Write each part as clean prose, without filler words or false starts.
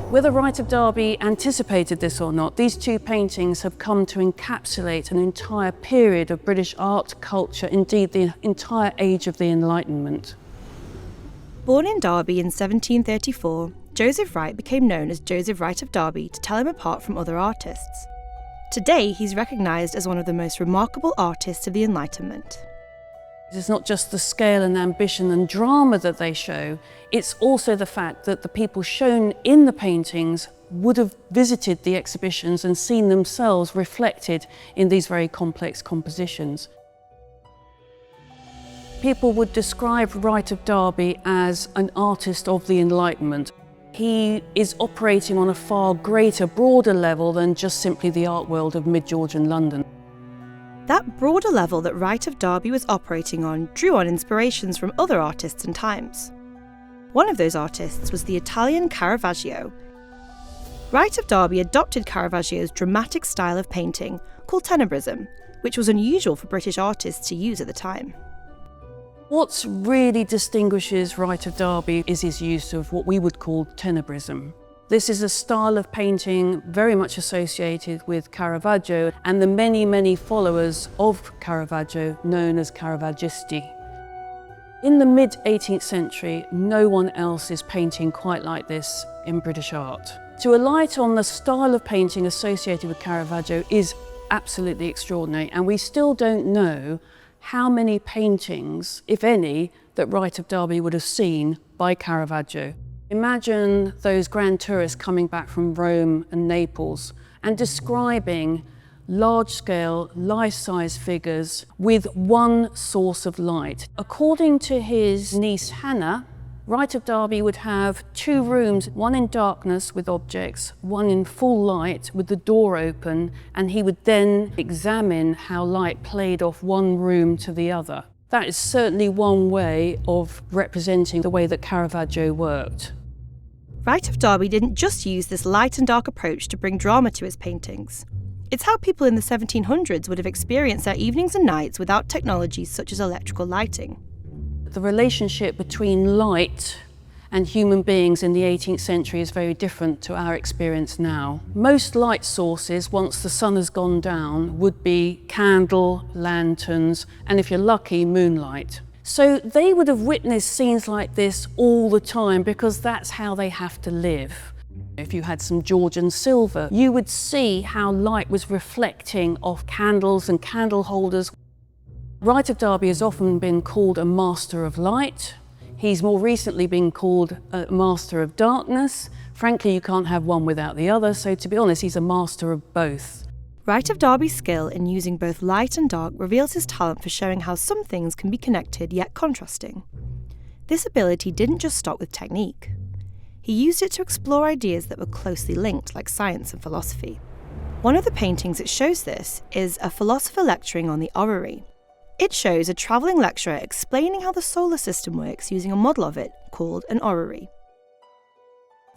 Whether Wright of Derby anticipated this or not, these two paintings have come to encapsulate an entire period of British art, culture, indeed the entire age of the Enlightenment. Born in Derby in 1734, Joseph Wright became known as Joseph Wright of Derby to tell him apart from other artists. Today, he's recognised as one of the most remarkable artists of the Enlightenment. It's not just the scale and ambition and drama that they show, it's also the fact that the people shown in the paintings would have visited the exhibitions and seen themselves reflected in these very complex compositions. People would describe Wright of Derby as an artist of the Enlightenment. He is operating on a far greater, broader level than just simply the art world of mid-Georgian London. That broader level that Wright of Derby was operating on drew on inspirations from other artists and times. One of those artists was the Italian Caravaggio. Wright of Derby adopted Caravaggio's dramatic style of painting, called tenebrism, which was unusual for British artists to use at the time. What really distinguishes Wright of Derby is his use of what we would call tenebrism. This is a style of painting very much associated with Caravaggio and the many followers of Caravaggio known as Caravaggisti. In the mid-18th century, no one else is painting quite like this in British art. To alight on the style of painting associated with Caravaggio is absolutely extraordinary, and we still don't know how many paintings, if any, that Wright of Derby would have seen by Caravaggio. Imagine those grand tourists coming back from Rome and Naples and describing large-scale, life-size figures with one source of light. According to his niece Hannah, Wright of Derby would have two rooms, one in darkness with objects, one in full light with the door open, and he would then examine how light played off one room to the other. That is certainly one way of representing the way that Caravaggio worked. Wright of Derby didn't just use this light and dark approach to bring drama to his paintings. It's how people in the 1700s would have experienced their evenings and nights without technologies such as electrical lighting. The relationship between light and human beings in the 18th century is very different to our experience now. Most light sources, once the sun has gone down, would be candle, lanterns, and if you're lucky, moonlight. So they would have witnessed scenes like this all the time because that's how they have to live. If you had some Georgian silver, you would see how light was reflecting off candles and candle holders. Wright of Derby has often been called a master of light. He's more recently been called a master of darkness. Frankly, you can't have one without the other, so to be honest, he's a master of both. Wright of Derby's skill in using both light and dark reveals his talent for showing how some things can be connected yet contrasting. This ability didn't just stop with technique. He used it to explore ideas that were closely linked, like science and philosophy. One of the paintings that shows this is a Philosopher Lecturing on the Orrery. It shows a travelling lecturer explaining how the solar system works using a model of it called an orrery.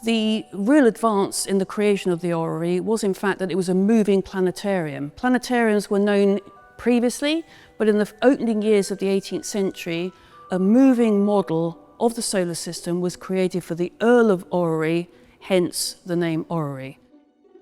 The real advance in the creation of the orrery was in fact that it was a moving planetarium. Planetariums were known previously, but in the opening years of the 18th century, a moving model of the solar system was created for the Earl of Orrery, hence the name orrery.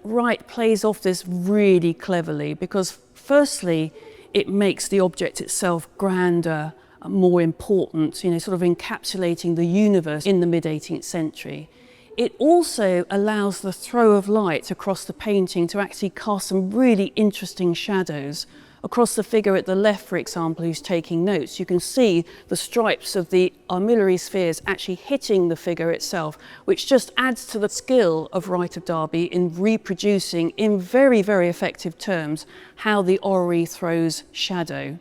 Wright plays off this really cleverly because firstly, it makes the object itself grander, more important, sort of encapsulating the universe in the mid-18th century. It also allows the throw of light across the painting to actually cast some really interesting shadows. Across the figure at the left, for example, who's taking notes, you can see the stripes of the armillary spheres actually hitting the figure itself, which just adds to the skill of Wright of Derby in reproducing, in very effective terms, how the orrery throws shadow.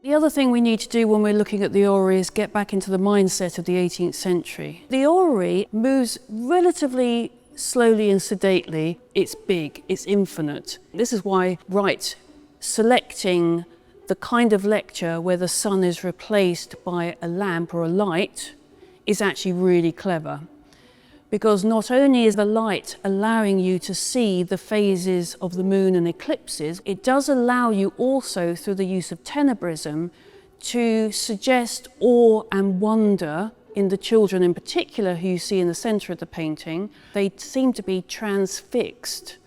The other thing we need to do when we're looking at the orrery is get back into the mindset of the 18th century. The orrery moves relatively slowly and sedately. It's big, it's infinite. This is why Wright selecting the kind of lecture where the sun is replaced by a lamp or a light is actually really clever. Because not only is the light allowing you to see the phases of the moon and eclipses, it does allow you also, through the use of tenebrism, to suggest awe and wonder In the children in particular who you see in the centre of the painting, they seem to be transfixed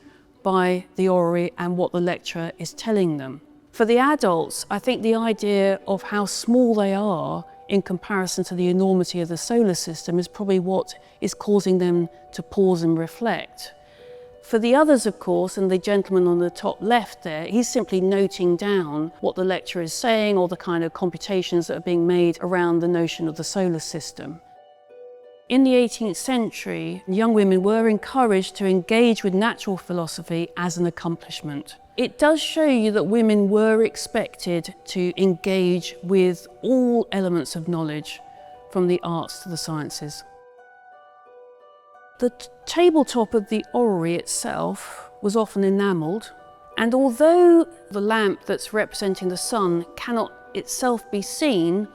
by the orrery and what the lecturer is telling them. For the adults, I think the idea of how small they are in comparison to the enormity of the solar system is probably what is causing them to pause and reflect. For the others, of course, and the gentleman on the top left there, he's simply noting down what the lecturer is saying or the kind of computations that are being made around the notion of the solar system. In the 18th century, young women were encouraged to engage with natural philosophy as an accomplishment. It does show you that women were expected to engage with all elements of knowledge, from the arts to the sciences. The tabletop of the orrery itself was often enamelled, and although the lamp that's representing the sun cannot itself be seen,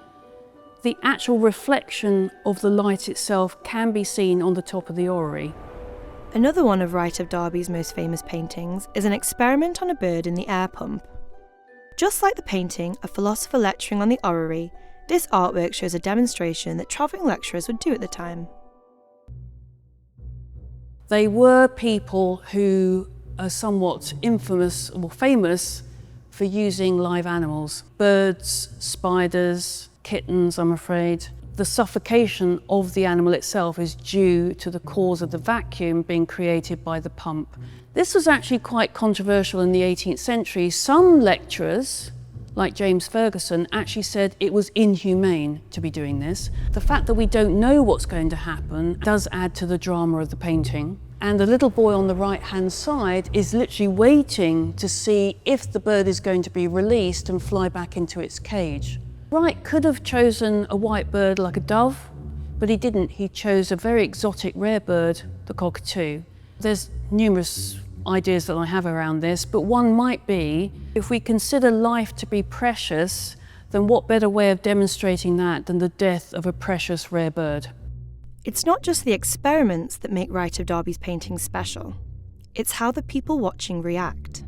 the actual reflection of the light itself can be seen on the top of the orrery. Another one of Wright of Derby's most famous paintings is an experiment on a bird in the air pump. Just like the painting, A Philosopher Lecturing on the Orrery, this artwork shows a demonstration that travelling lecturers would do at the time. They were people who are somewhat infamous or famous for using live animals. Birds, spiders, kittens, I'm afraid. The suffocation of the animal itself is due to the cause of the vacuum being created by the pump. This was actually quite controversial in the 18th century. Some lecturers, like James Ferguson, actually said it was inhumane to be doing this. The fact that we don't know what's going to happen does add to the drama of the painting. And the little boy on the right-hand side is literally waiting to see if the bird is going to be released and fly back into its cage. Wright could have chosen a white bird like a dove, but he didn't. He chose a very exotic rare bird, the cockatoo. There's numerous ideas that I have around this, but one might be, if we consider life to be precious, then what better way of demonstrating that than the death of a precious rare bird? It's not just the experiments that make Wright of Derby's paintings special. It's how the people watching react.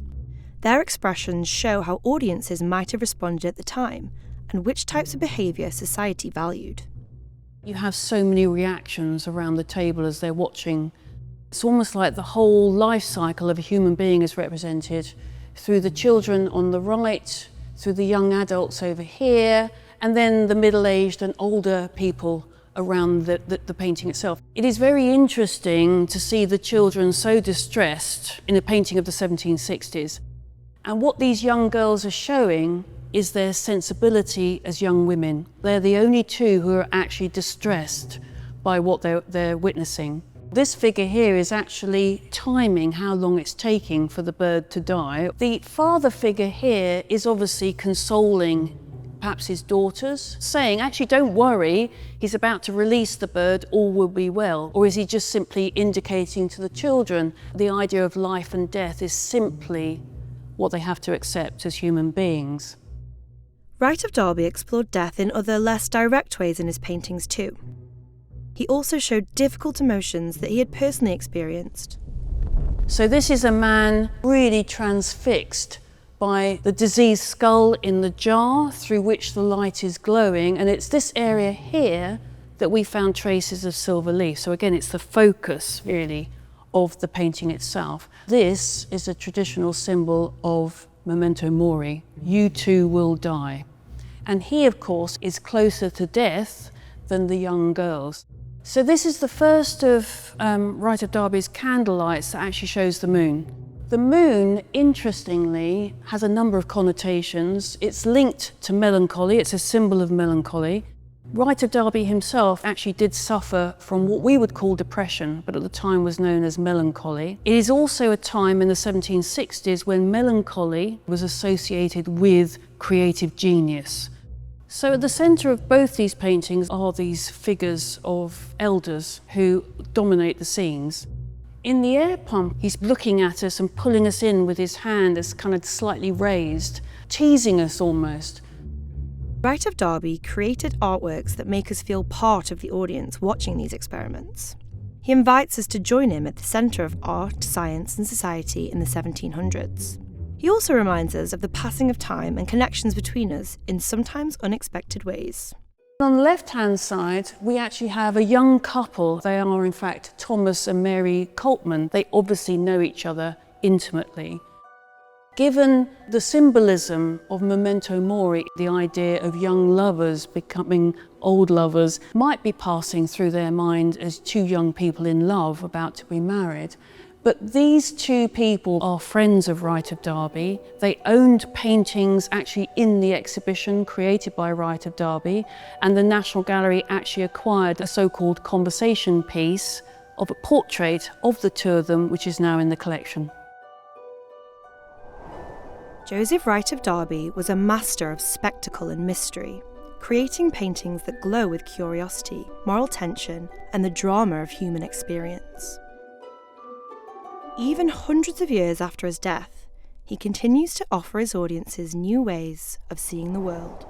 Their expressions show how audiences might have responded at the time, and which types of behaviour society valued. You have so many reactions around the table as they're watching. It's almost like the whole life cycle of a human being is represented through the children on the right, through the young adults over here, and then the middle-aged and older people around the painting itself. It is very interesting to see the children so distressed in a painting of the 1760s. And what these young girls are showing is their sensibility as young women. They're the only two who are actually distressed by what they're witnessing. This figure here is actually timing how long it's taking for the bird to die. The father figure here is obviously consoling perhaps his daughters, saying, actually, don't worry, he's about to release the bird, all will be well. Or is he just simply indicating to the children the idea of life and death is simply what they have to accept as human beings? Wright of Derby explored death in other, less direct ways in his paintings too. He also showed difficult emotions that he had personally experienced. So this is a man really transfixed by the diseased skull in the jar through which the light is glowing, and it's this area here that we found traces of silver leaf. So again, it's the focus really of the painting itself. This is a traditional symbol of memento mori, you too will die. And he, of course, is closer to death than the young girls. So this is the first of Wright of Derby's candlelights that actually shows the moon. The moon, interestingly, has a number of connotations. It's linked to melancholy, it's a symbol of melancholy. Wright of Derby himself actually did suffer from what we would call depression, but at the time was known as melancholy. It is also a time in the 1760s when melancholy was associated with creative genius. So at the centre of both these paintings are these figures of elders who dominate the scenes. In the air pump, he's looking at us and pulling us in with his hand as kind of slightly raised, teasing us almost. Wright of Derby created artworks that make us feel part of the audience watching these experiments. He invites us to join him at the centre of art, science and society in the 1700s. He also reminds us of the passing of time and connections between us in sometimes unexpected ways. On the left-hand side, we actually have a young couple. They are, in fact, Thomas and Mary Coltman. They obviously know each other intimately. Given the symbolism of memento mori, the idea of young lovers becoming old lovers might be passing through their mind as two young people in love about to be married. But these two people are friends of Wright of Derby. They owned paintings actually in the exhibition created by Wright of Derby, and the National Gallery actually acquired a so-called conversation piece of a portrait of the two of them, which is now in the collection. Joseph Wright of Derby was a master of spectacle and mystery, creating paintings that glow with curiosity, moral tension, and the drama of human experience. Even hundreds of years after his death, he continues to offer his audiences new ways of seeing the world.